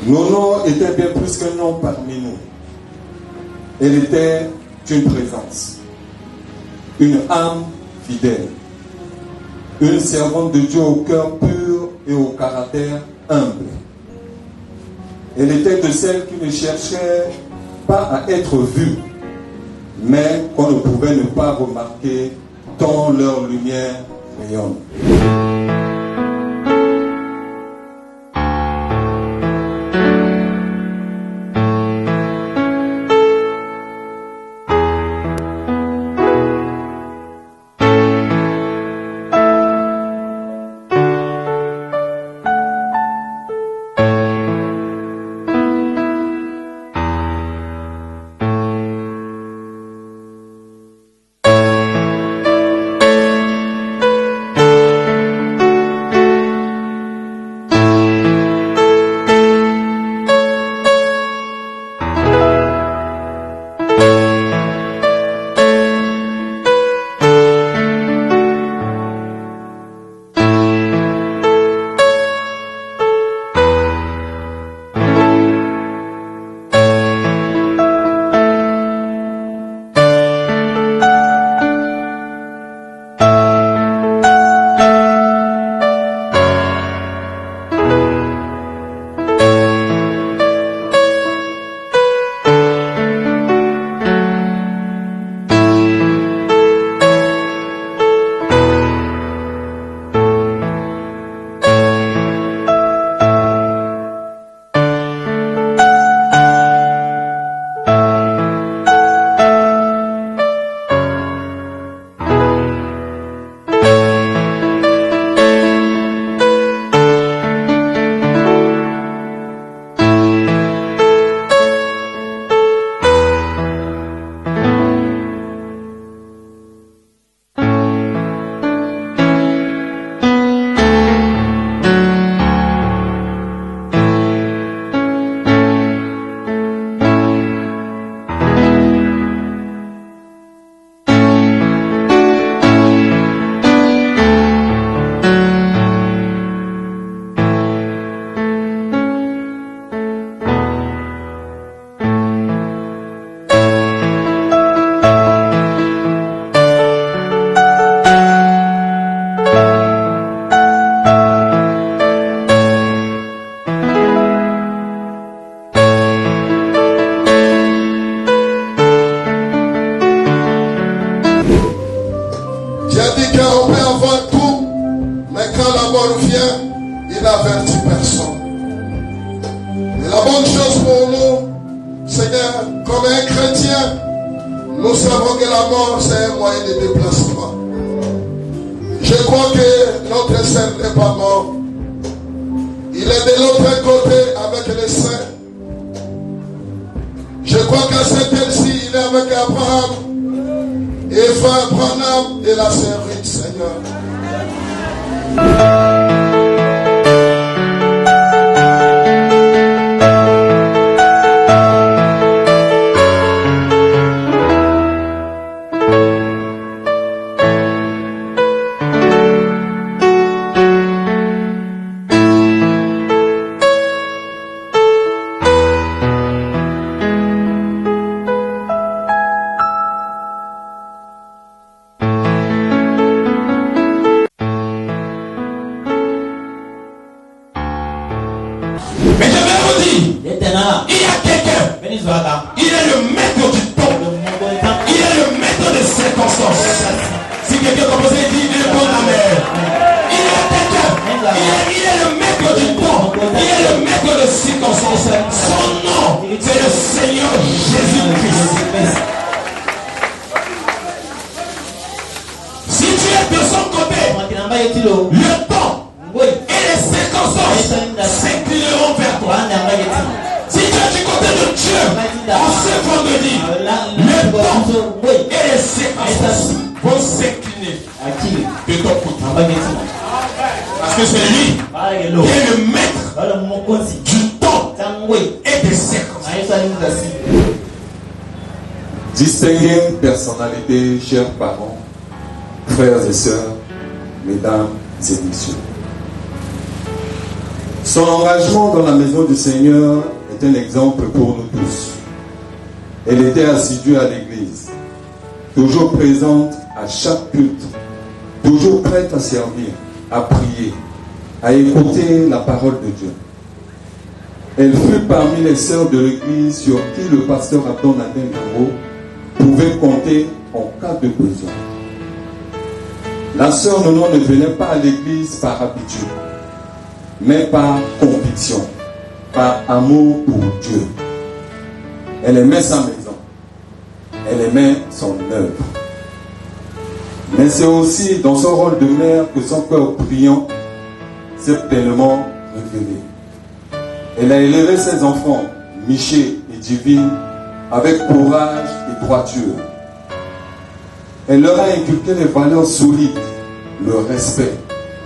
Nono était bien plus qu'un nom parmi nous. Elle était une présence, une âme fidèle, une servante de Dieu au cœur pur et au caractère humble. Elle était de celles qui ne cherchaient pas à être vues, mais qu'on ne pouvait ne pas remarquer tant leur lumière rayonne. Distinguées personnalités, chers parents, frères et sœurs, mesdames et messieurs. Son engagement dans la maison du Seigneur est un exemple pour nous tous. Elle était assidue à l'église, toujours présente à chaque culte, toujours prête à servir, à prier, à écouter la parole de Dieu. Elle fut parmi les sœurs de l'église sur qui le pasteur Abdon Nadem Garo pouvait compter en cas de besoin. La sœur Nono ne venait pas à l'église par habitude, mais par conviction, par amour pour Dieu. Elle aimait sa maison, elle aimait son œuvre. Mais c'est aussi dans son rôle de mère que son cœur priant s'est pleinement révélé. Elle a élevé ses enfants, Miché et Divine, avec courage et droiture. Elle leur a inculqué les valeurs solides, le respect,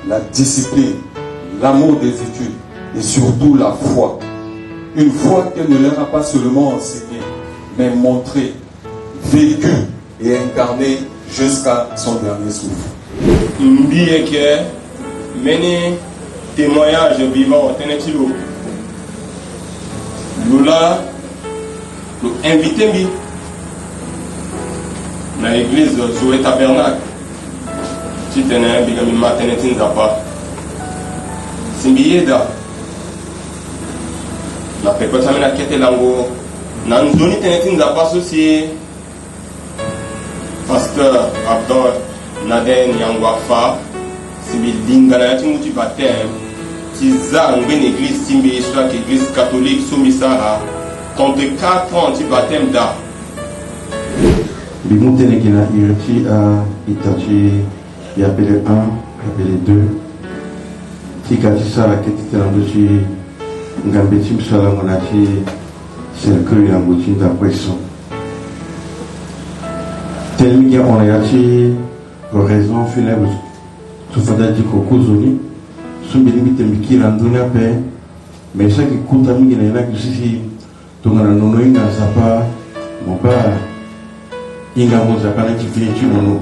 la discipline, l'amour des études et surtout la foi. Une foi qu'elle ne leur a pas seulement enseignée, mais montrée, vécue et incarnée jusqu'à son dernier souffle. M'bie que meni témoignage vivant tenetilo. Lula nous invité mi dans l'église sur le tabernacle. Si tu es bigami matin zapa. Simbieda. La pépé ça mena kete lango. Nan zoni tenetin zapa aussi. Pasteur Abdon Naden Yangwafa, Simbi Dingana Timuti Batem, Tiza une église Simbi, soit église catholique, Soumisara, contre 4 ans, tu baptême d'art. Bimutene qui n'a irrité à Itachi, il appelé 1, il appelé 2. Tikati Sara qui était en dessus, Ngambeti Msala Monachi, c'est le cru en boutique d'impression. Tellement qu'on a eu raison funèbre sous fada di kokuzoni sumbi limite mikira nduna pe mais ça qui compte à mingi na kisi tongana nono inga zapa moba inga mo zapa na kifinichi nono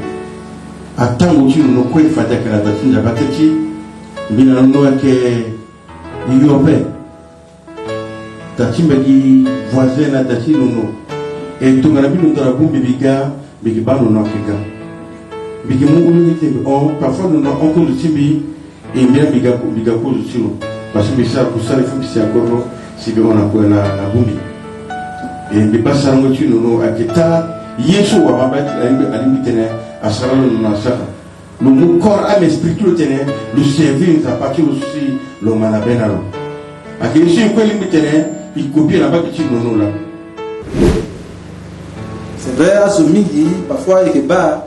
atango chi nono ko fada kana ta tinja bateki mbina nono yake iyope ta timba di voisin na ta chi nono et tongana bino ndara bumbi biga bigi bano na Afrika bigi mungu ni tembe on parfois nous on cause timbi et bien biga cause sino parce que ça pour ça il faut que c'est encore si on a pour na bumbi et bi passer ngo tu no aketa yesu wa baba alimitene asara no na saka le corps âme esprit tout tenait le servir à partir aussi le manabenalo akeli si ko limitene il copie la bas petit no là. C'est vrai, à ce midi, parfois, il y a des bars.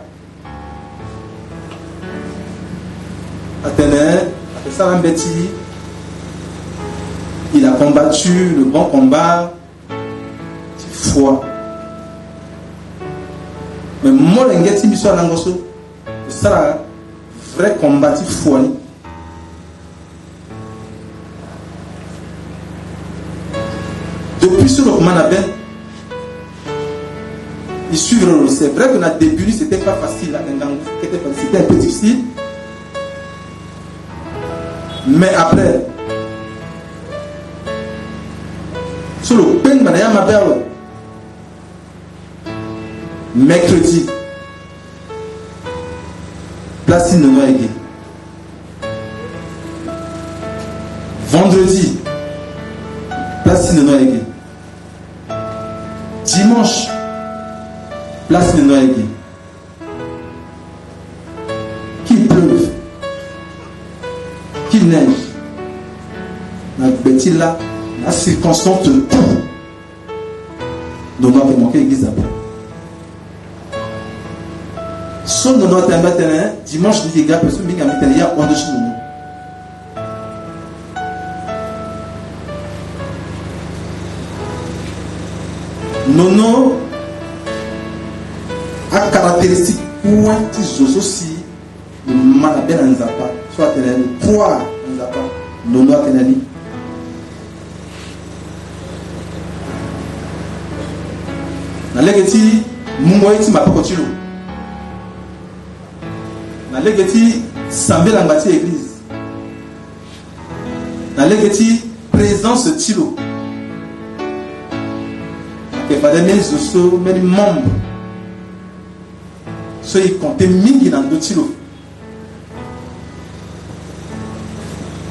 Athénée, Salambeti, il a combattu le bon combat, foi. Mais moi, je suis dit, c'est un vrai combat, foi. Depuis ce moment, ils suivent le. C'est vrai que notre début, c'était pas facile, c'était un peu difficile. Mais après, sur le peine, mercredi, place de Noël. Vendredi, place de Noël. Dimanche, place de Noël. Qu'il pleuve, qu'il neige, là, la circonstance de tout. Donc, on va manquer l'église après. Son de notre dimanche, il y a personne qui a en dessous de nous. Nono a caractéristique pointilleuse aussi de Manabé en Zapa, soit tenani, poids en Zapa, Nono a tenani. Na legeti mungoiti mapokotilo. Na legeti sambe la ngati église. dans l'égati présence tilo que pas des mésos mais membres so y compter mingi dans do tilo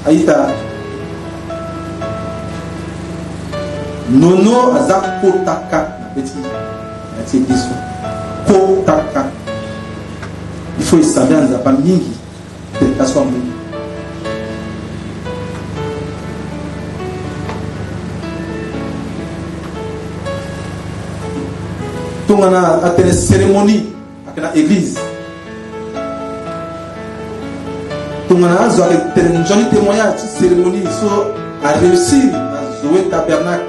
aïta nono azak kotaka petit c'est question kotaka il faut savoir dans pas mingi peut soit mingi on a une cérémonie à l'église. On a une jolie témoignage, une cérémonie à réussir dans Zoé Tabernacle.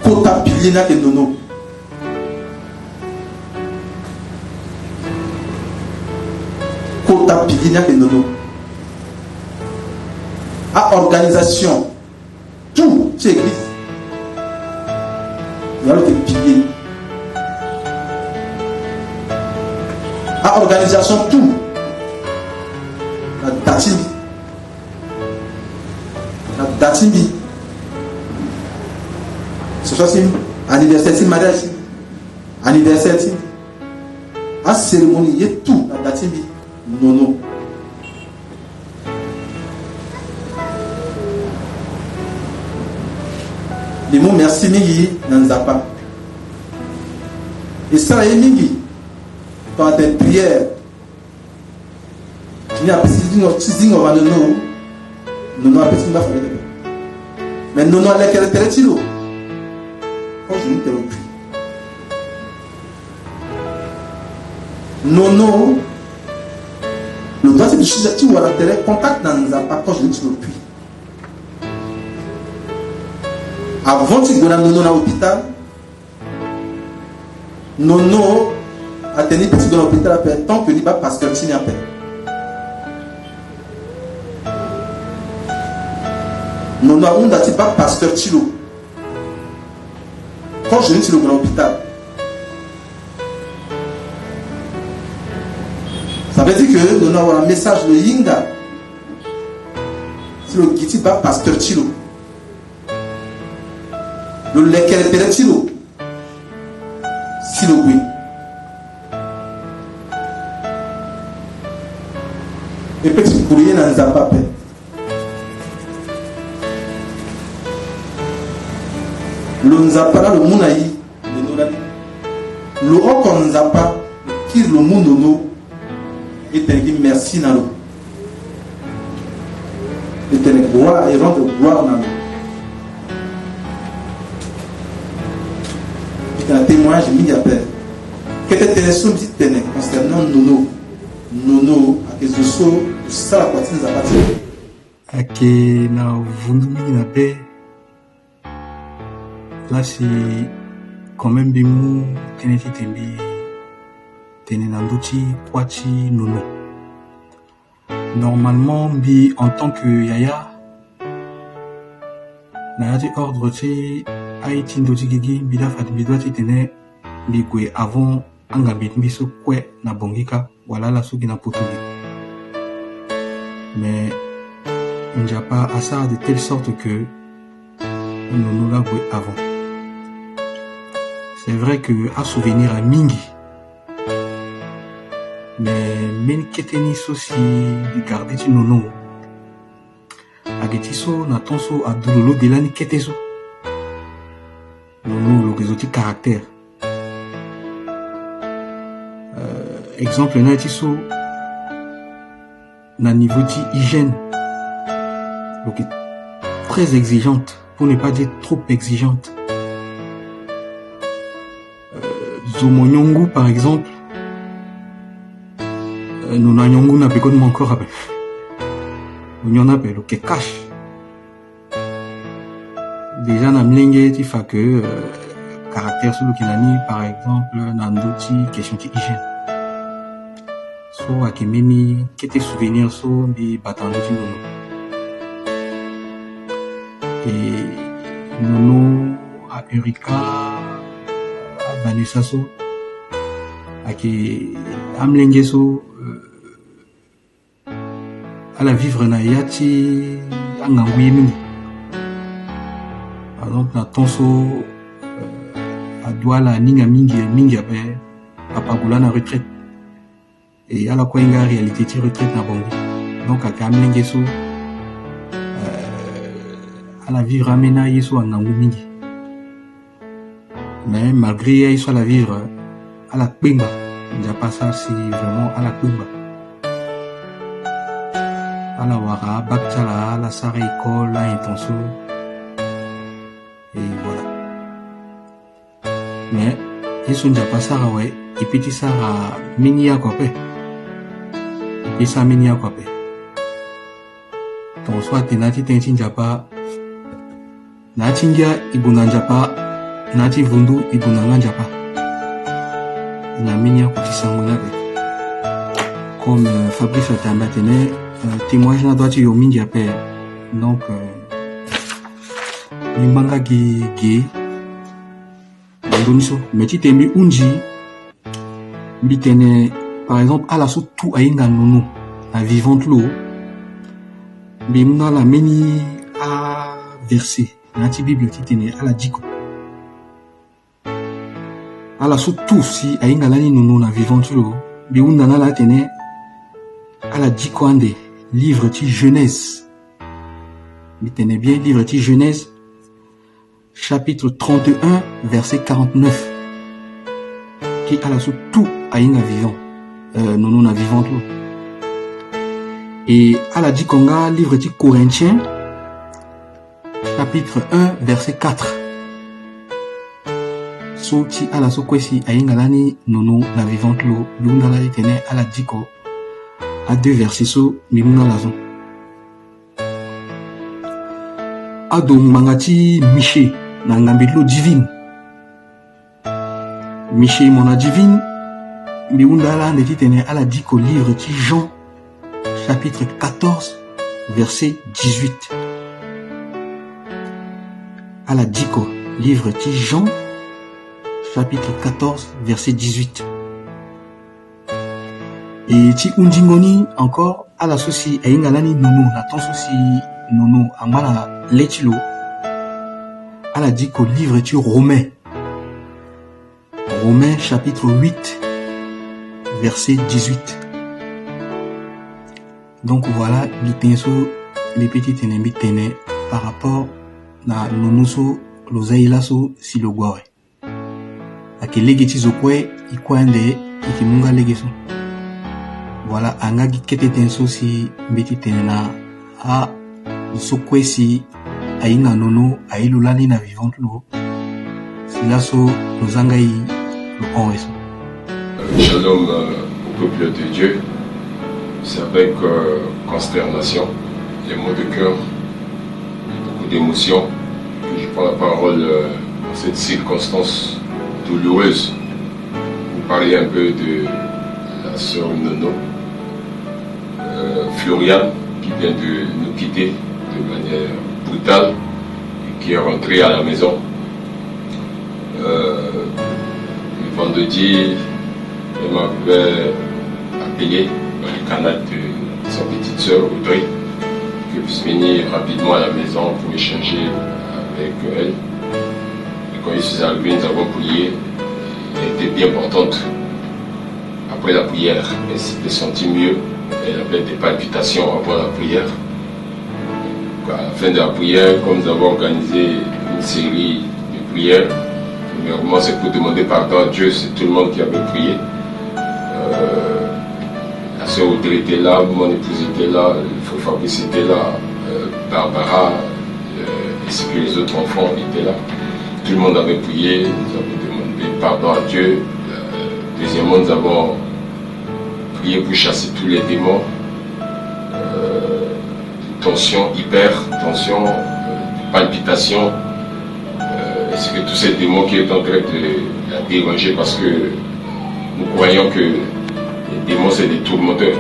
Kota Pilina et Nono. Kota Pilina et Nono. À organisation, tout, c'est l'église. Il y a l'autre pilier. À organisation, tout. La datimbi. La datimbi. Ce soit anniversaire, mariage, anniversaire, à cérémonie, il y a tout. La datimbi. Non. Les mots merci mingi n'anzapa. Et ça est mingi. Quand des prières, il y a mais non, elle est qu'elle est tiro. Quand je ne te recule. Non, le droit c'est de chier ou à l'intérêt, contact n'anzapa quand je ne te recule. Avant de donner nono à l'hôpital, nono a tenu petit dans l'hôpital après tant que il va pasteur tini après. Nono a un pas pasteur tilo. Quand je suis dans l'hôpital, ça veut dire que nono a un message de Yinga. C'est le qui pas pasteur tilo. Le lequel est le silo. Silo oui. Et petit courrier dans Zapa. Le Nzapa, le Mounaï, le Nolani. Le Okon Nzapa, qui le Mounono, est un qui merci dans l'eau. Est un gloire et rendre gloire dans l'eau. Un témoignage mis à terre. Quelle était la somme concernant Nono, à que je sois, ça la poitrine à partir. À que na vundumi na paix. Là, c'est quand même des mots, teneti tembi, tenenanduchi, kwachi, Nono. Normalement, bi en tant que yaya, na yati ordre, tu Haïti ndoti gigi bida fat bidwa titene bigwe avant anga bitmiso kwe na bongika wala la suki na potouli. Mais Njapa a ça de telle sorte que nous la gwe avant. C'est vrai que à souvenir à mingi. Mais men keteni so si garder ti nono. Agetiso na tonso a dololo delani keteso. Nono le exotique caractère. Exemple na tiso na niveau d'hygiène. Donc très exigeante, pour ne pas dire trop exigeante. Zomonyongu par exemple. Nous n'anyongu n'a pas connu encore avec. Nous n'en appelle le cache. Déjà na mlenge ti fa que caractère sur le kinani par exemple nandoti question de hygiène. So akimeni kete souvenir so bi batando ti nono. Et nono a Erika a Vanessa so ake amlenge so ala vivre na yati anganguye mingi. Par exemple na tonso adwa la ninga mingi abe papa gula na retraite et ala ko inga réalité ti retraite na bongo. Donc aka mlenge so ala vivre amena yeso angangu mingi. Mais malgré yeso ala vivre ala kpimba. Il n'y a pas ça si vraiment à la kumba. À la wara, baktala, la sara école, la intention. Et voilà. Mais, ils sont déjà pas ça, ouais. Et puis, ça a mini à quoi. Et puis, ça mini à quoi. Donc, soit t'es nati t'es pas. Nati ndia, ibunanja pas. Nati vundu, ibunanga pas. Comme Fabrice a maintenu, témoignage na doit yo mingi ape. Donc manga gi ndoniso meti tembi unji bitene par exemple ala so tout ainga nono la vivante lo bimna la meni a verset na ti bible titene ala diko ala surtout si ainga lani nono na vivante lo biunda na la tene ala diko ande livre ti Genèse bitene bien livre ti Genèse chapitre 31 verset 49 qui ala surtout ainga vivant nono na vivante lo et ala diko nga livre ti Corinthiens chapitre 1 verset 4 ti ala so kwesi ainga lani nono na vivante lo biunda la tene ala diko à 2 versets so mimuna la zon ado mangati Miché na ngambitlo divine Miché mona divine biunda la ndeti tene ala diko livre ti Jean chapitre 14 verset 18 ala diko livre ti Jean chapitre 14, verset 18. Et ti undingoni encore à la soci et ingalani nono na ton soci nono amana letilo à la dit qu'au livre tu Romains chapitre 8 verset 18. Donc voilà les petites ennemis tenaient par rapport à nono so lozaïla so si le guare. Ake legeti zokwe ikwande ikimunga legeso voilà angagi kete tenso si mbeti tenena a sokwe si ainga nono ailulani na vivante lo sila so lozangai lo onreso. Shalom au peuple de Dieu. C'est avec consternation, des mots de cœur, beaucoup d'émotion que je prends la parole dans cette circonstance douloureuse. Vous parlez un peu de la sœur Nono, Florian, qui vient de nous quitter de manière brutale et qui est rentrée à la maison. Le vendredi, elle m'avait appelé dans le canal de sa petite sœur Audrey, qu'elle puisse venir rapidement à la maison pour échanger avec elle. Quand je suis arrivé, nous avons prié. Elle était bien portante. Après la prière, elle s'était sentie mieux. Elle avait des palpitations avant la prière. À la fin de la prière, comme nous avons organisé une série de prières, premièrement, c'est pour demander pardon à Dieu, c'est tout le monde qui avait prié. La sœur Audrey était là, mon épouse était là, le frère Fabrice était là, Barbara, ainsi que les autres enfants étaient là. Tout le monde avait prié, nous avons demandé pardon à Dieu. Deuxièmement, nous avons prié pour chasser tous les démons, tension, hypertension, palpitation, ainsi que tous ces démons qui sont en train de la déranger parce que nous croyons que les démons c'est des tourmenteurs.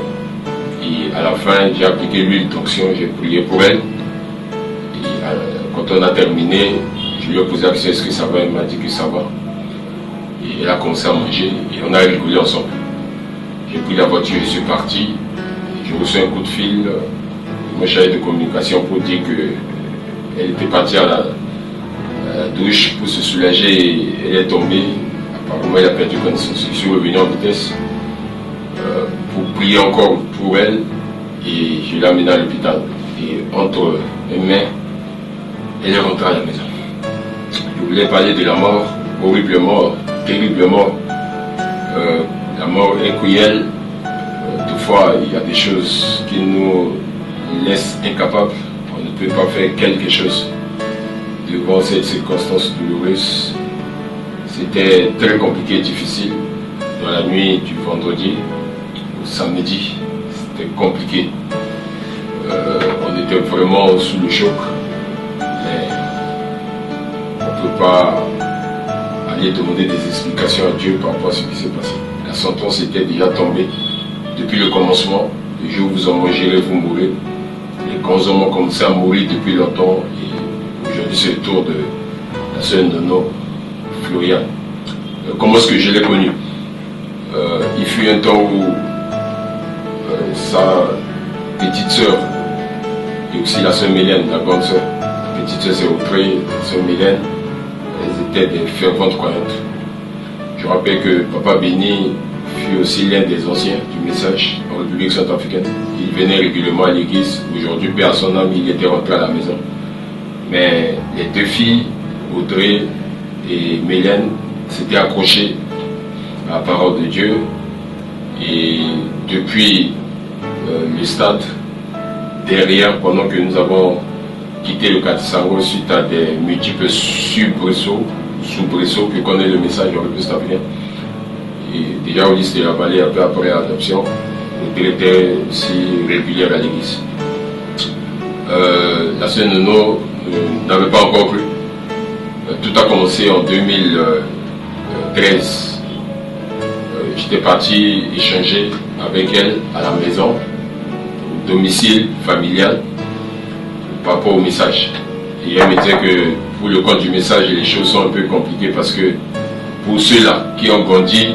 Et à la fin, j'ai appliqué l'huile d'onction, j'ai prié pour elle. Et quand on a terminé, je lui ai posé la question, est-ce que ça va? Elle m'a dit que ça va. Et elle a commencé à manger et on a rigolé ensemble. J'ai pris la voiture, je suis parti. J'ai reçu un coup de fil mon chargé de communication pour dire qu'elle était partie à la douche pour se soulager et elle est tombée. Apparemment, elle a perdu connaissance. Je suis revenu en vitesse pour prier encore pour elle et je l'ai amenée à l'hôpital. Et entre mes mains, elle est rentrée à la maison. Je voulais parler de la mort, horrible mort, terrible mort. La mort est cruelle. Toutefois, il y a des choses qui nous laissent incapables. On ne peut pas faire quelque chose devant cette circonstance douloureuse. C'était très compliqué et difficile. Dans la nuit du vendredi au samedi, c'était compliqué. On était vraiment sous le choc. Mais on ne peut pas aller demander des explications à Dieu par rapport à ce qui s'est passé. La sentence était déjà tombée depuis le commencement. Le jour où vous en mangerez, vous mourrez. Les grands hommes ont commencé à mourir depuis longtemps. Et aujourd'hui, c'est le tour de la sœur Nono Florian. Comment est-ce que je l'ai connue? Il fut un temps où sa petite sœur et aussi la sœur Mylène, la grande sœur, la petite sœur c'est Audrey, la sœur Mylène, elles étaient des ferventes croyantes. Je rappelle que Papa Béni fut aussi l'un des anciens du message en République centrafricaine. Il venait régulièrement à l'église. Aujourd'hui, paix à son âme, il était rentré à la maison. Mais les deux filles, Audrey et Mylène, s'étaient accrochées à la parole de Dieu. Et depuis le stade, derrière, pendant que nous avons quitté le Katisango suite à des multiples soubresauts que connaît le message en République centrafricaine. Et déjà au lycée de la Vallée, un peu après l'adoption, on était aussi régulière à l'église. La sœur Nono n'avait pas encore cru. Tout a commencé en 2013. J'étais parti échanger avec elle à la maison, au domicile familial, par rapport au message. Et elle me disait que pour le compte du message, les choses sont un peu compliquées parce que pour ceux-là qui ont grandi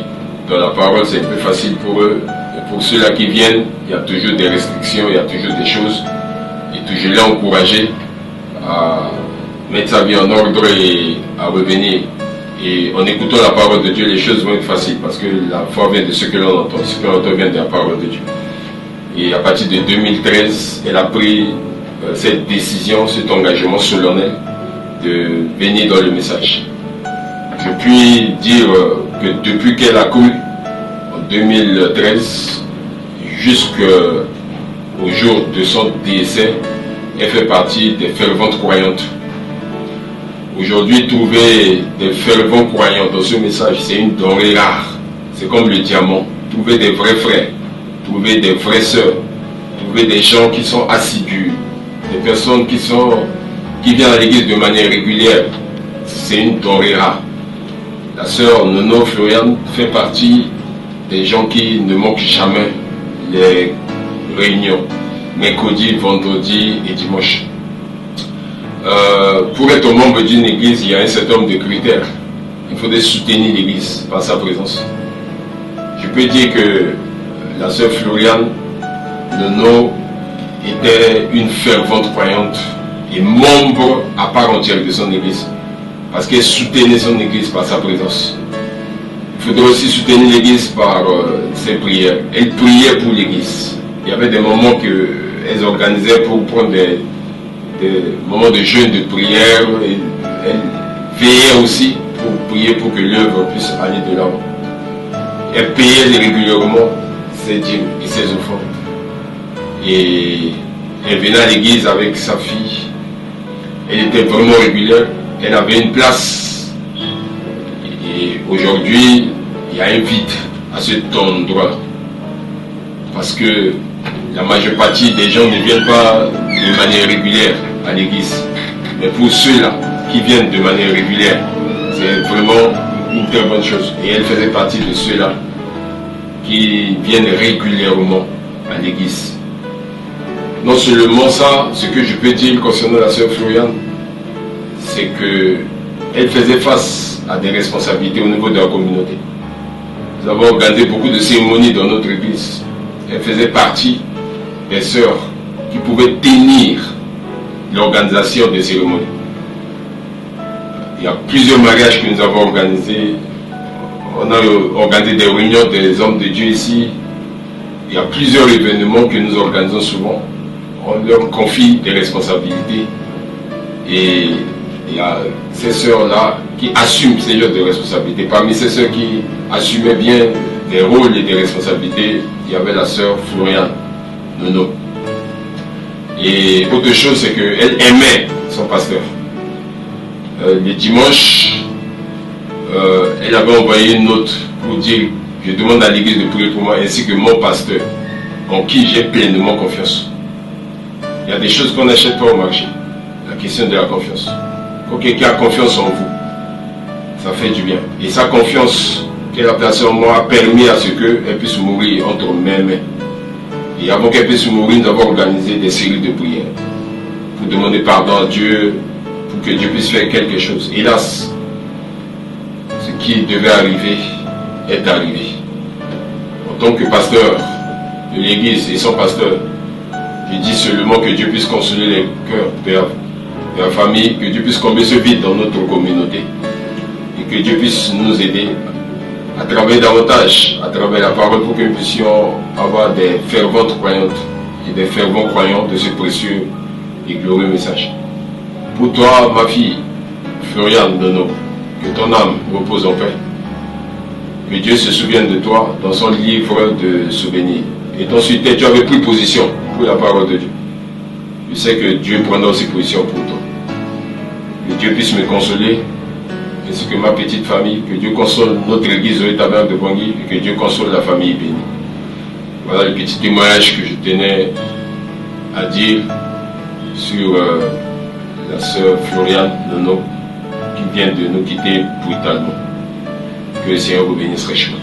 dans la parole, c'est un peu facile pour eux. Et pour ceux-là qui viennent, il y a toujours des restrictions, il y a toujours des choses. Et je l'ai encouragé à mettre sa vie en ordre et à revenir. Et en écoutant la parole de Dieu, les choses vont être faciles parce que la foi vient de ce que l'on entend. Ce que l'on entend vient de la parole de Dieu. Et à partir de 2013, elle a pris cette décision, cet engagement solennel de venir dans le message. Je puis dire que depuis qu'elle a cru, en 2013, jusqu'au jour de son décès, elle fait partie des ferventes croyantes. Aujourd'hui, trouver des fervents croyants dans ce message, c'est une denrée rare. C'est comme le diamant. Trouver des vrais frères, trouver des vraies sœurs, trouver des gens qui sont assidus, des personnes qui viennent à l'église de manière régulière, c'est une denrée rare. La sœur Nono Florian fait partie des gens qui ne manquent jamais les réunions, mercredi, vendredi et dimanche. Pour être membre d'une église, il y a un certain nombre de critères. Il faudrait soutenir l'église par sa présence. Je peux dire que la sœur Florian Nono était une fervente croyante et membre à part entière de son église. Parce qu'elle soutenait son église par sa présence. Il faudrait aussi soutenir l'église par ses prières. Elle priait pour l'église. Il y avait des moments qu'elles organisaient pour prendre des moments de jeûne, de prière. Elle veillait aussi pour prier pour que l'œuvre puisse aller de l'avant. Elle payait régulièrement ses dîmes et ses offrandes. Et elle venait à l'église avec sa fille. Elle était vraiment régulière. Elle avait une place. Et aujourd'hui, il y a un vide à cet endroit. Parce que la majeure partie des gens ne viennent pas de manière régulière à l'église. Mais pour ceux-là qui viennent de manière régulière, c'est vraiment une très bonne chose. Et elle faisait partie de ceux-là qui viennent régulièrement à l'église. Non seulement ça, ce que je peux dire concernant la sœur Florian, c'est qu'elle faisait face à des responsabilités au niveau de la communauté. Nous avons organisé beaucoup de cérémonies dans notre église. Elle faisait partie des sœurs qui qui pouvait tenir l'organisation des cérémonies. Il y a plusieurs mariages que nous avons organisés. On a organisé des réunions des hommes de Dieu ici. Il y a plusieurs événements que nous organisons souvent. On leur confie des responsabilités. Et il y a ces sœurs-là qui assument ces genres de responsabilités. Parmi ces sœurs qui assumaient bien des rôles et des responsabilités, il y avait la sœur Floriane Nono. Et autre chose, c'est qu'elle aimait son pasteur. Le dimanche, elle avait envoyé une note pour dire: je demande à l'église de prier pour moi ainsi que mon pasteur, en qui j'ai pleinement confiance. Il y a des choses qu'on n'achète pas au marché. La question de la confiance. Quand quelqu'un a confiance en vous, ça fait du bien. Et sa confiance qu'elle a placée en moi a permis à ce qu'elle puisse mourir entre mes mains. Et avant qu'elle puisse mourir, nous avons organisé des séries de prières pour demander pardon à Dieu, pour que Dieu puisse faire quelque chose. Hélas, ce qui devait arriver est arrivé. En tant que pasteur de l'église et son pasteur, je dis seulement que Dieu puisse consoler les cœurs de la famille, que Dieu puisse combler ce vide dans notre communauté et que Dieu puisse nous aider à travailler davantage à travers la parole pour que nous puissions avoir des ferventes croyantes et des fervents croyants de ce précieux et glorieux message. Pour toi, ma fille, Floriane Nono, que ton âme repose en paix. Que Dieu se souvienne de toi dans son livre de souvenirs. Et ensuite, tu avais pris position pour la parole de Dieu. Je sais que Dieu prendra aussi position pour toi. Que Dieu puisse me consoler, ainsi que ma petite famille. Que Dieu console notre église au tabernacle de Bangui et que Dieu console la famille bénie. Voilà le petit témoignage que je tenais à dire sur la sœur Floriane Nono qui vient de nous quitter brutalement. Que le Seigneur vous bénisse richement.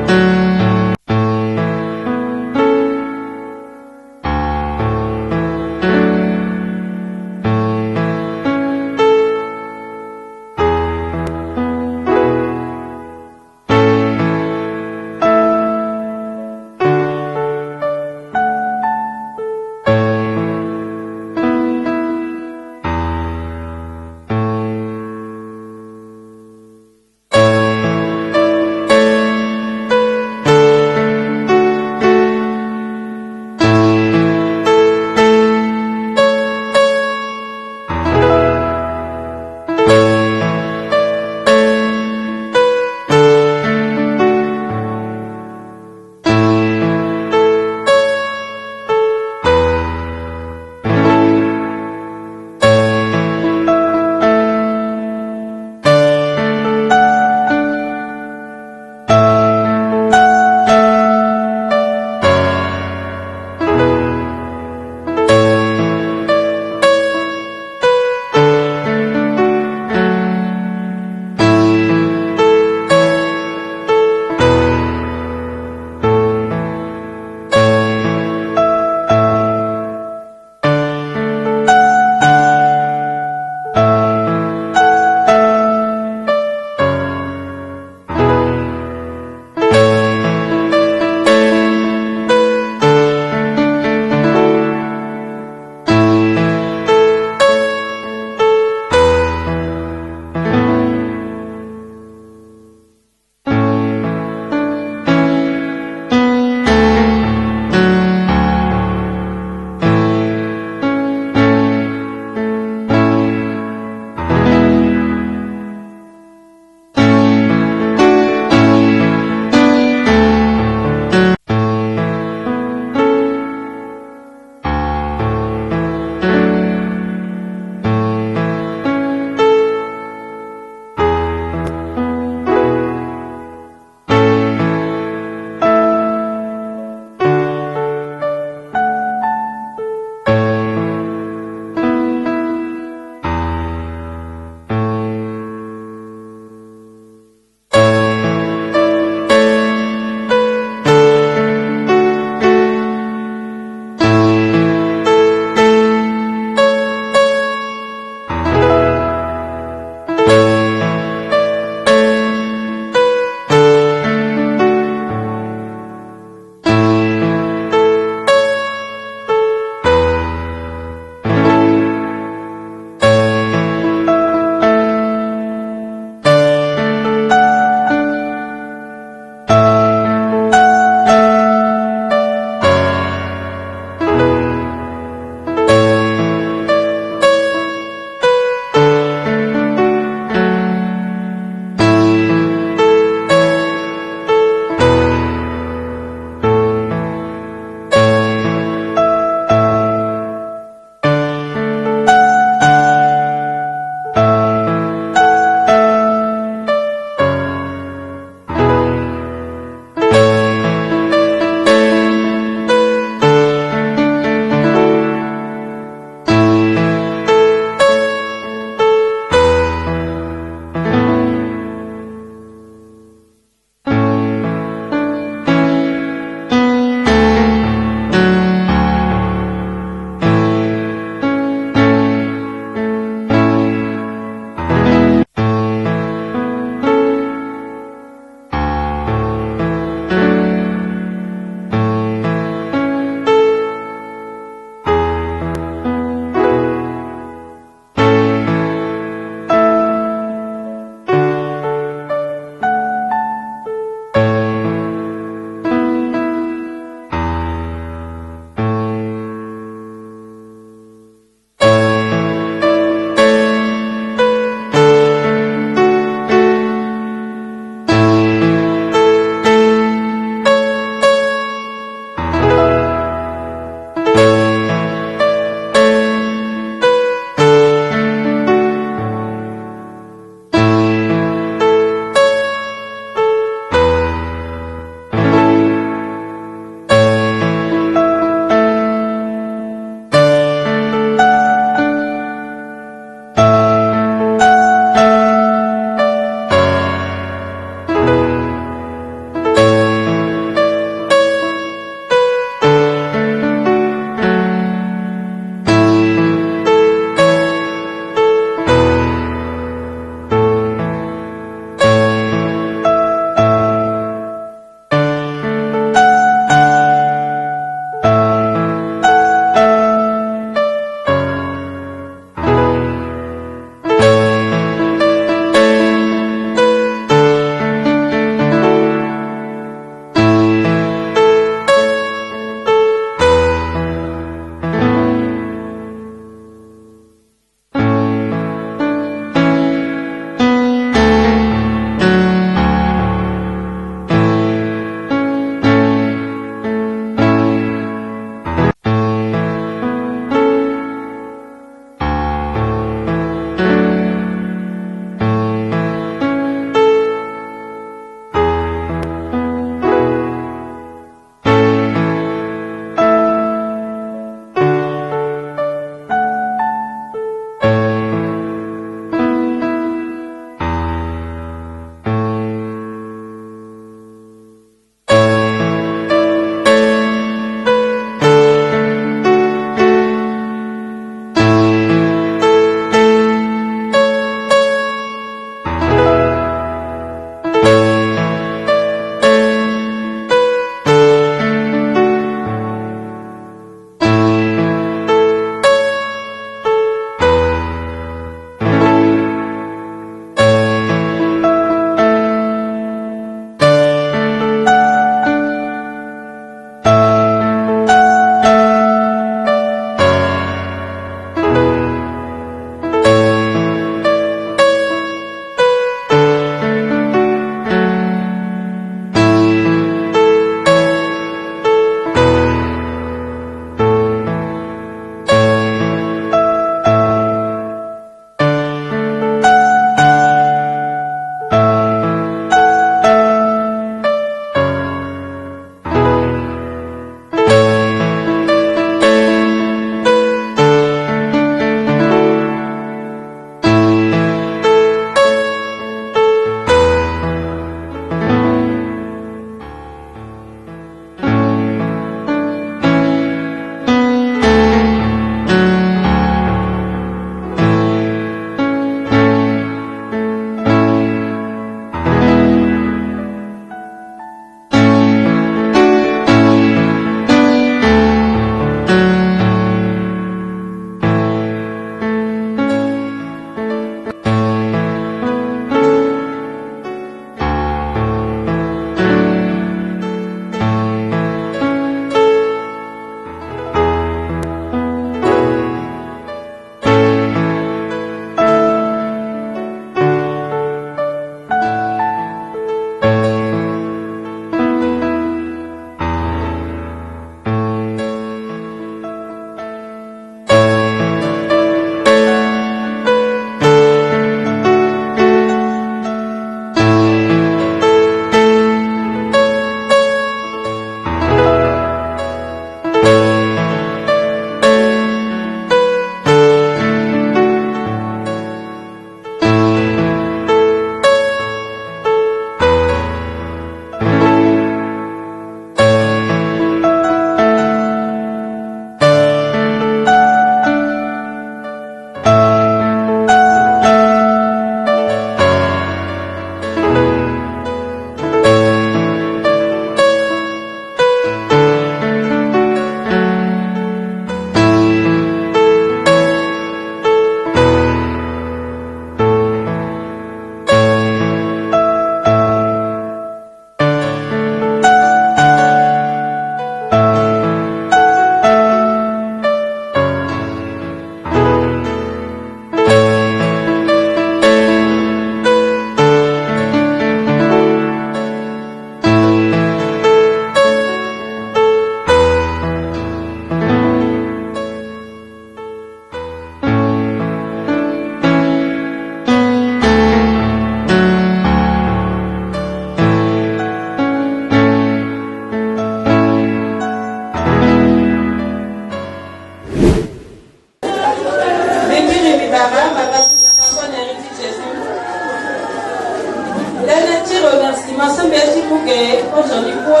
Dernier petit remerciement, c'est merci pour que aujourd'hui pour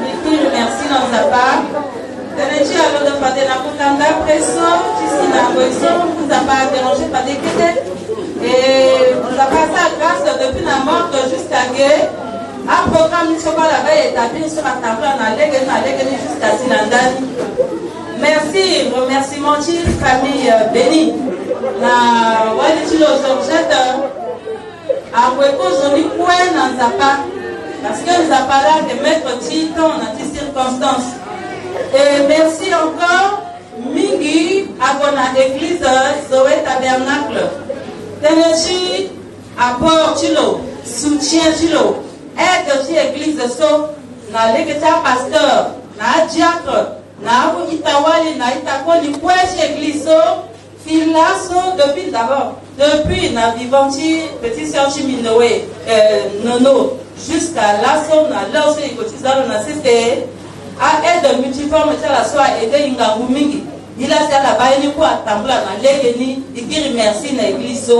les petits remercie dans sa part. Dernier petit alors de faire de la contanda presso, ici dans la position, vous n'a pas dérangé par des quêtes. Et on a passé à grâce depuis la mort jusqu'à guerre. Un programme qui est établi sur la table, on a légué jusqu'à Silandani. Merci, remerciement de famille bénie. Na wadi le objet à aujourd'hui point dans Zapa parce que nous avons là de mettre petit temps dans ces circonstances. Et merci encore Mingi à la église Zoé Tabernacle. Tenez apport Chilo, soutien Chilo, aide aussi l'église So, na l'église pasteur, na diacre, na Itawali, na Itakoli, quoi l'église So. Filasso depuis d'abord, depuis na vivanti petit sœur Chiminoé, Nono, jusqu'à l'asso na l'asso et cotisano na c'était à aide multiforme ça la soit aider ingangu mingi. Il a ça la baille pour attambla na legeni, il dit merci na église.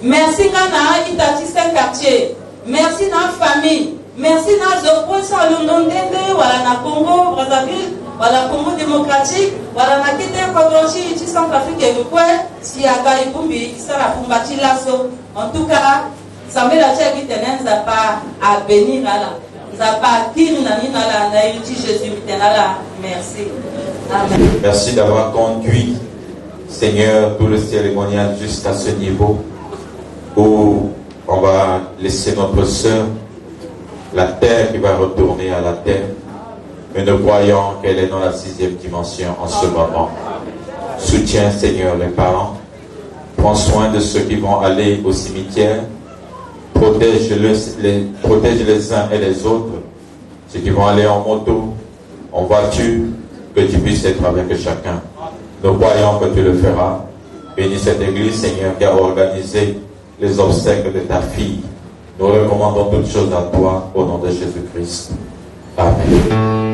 Merci na itati cinq quartier. Merci na famille. Merci na opposition l'ondende wala na Congo Brazzaville. Voilà Congo démocratique, voilà na kite kodrochi ici Centrafrique et quoi si aga ibumbi ça la pumbati lasso. En tout cas, ça me la tia qui tenait n'a pas à bénir là. N'a pas tir na ni na na uti Jésus là. Merci. Amen. Merci d'avoir conduit Seigneur tout le cérémonial jusqu'à ce niveau où on va laisser notre sœur la terre qui va retourner à la terre. Mais nous croyons qu'elle est dans la 6e dimension en ce moment. Soutiens, Seigneur, les parents. Prends soin de ceux qui vont aller au cimetière. Protège les uns et les autres. Ceux qui vont aller en moto, en voiture, que tu puisses être avec chacun. Nous croyons que tu le feras. Bénis cette église, Seigneur, qui a organisé les obsèques de ta fille. Nous recommandons toutes choses à toi au nom de Jésus-Christ. Amen.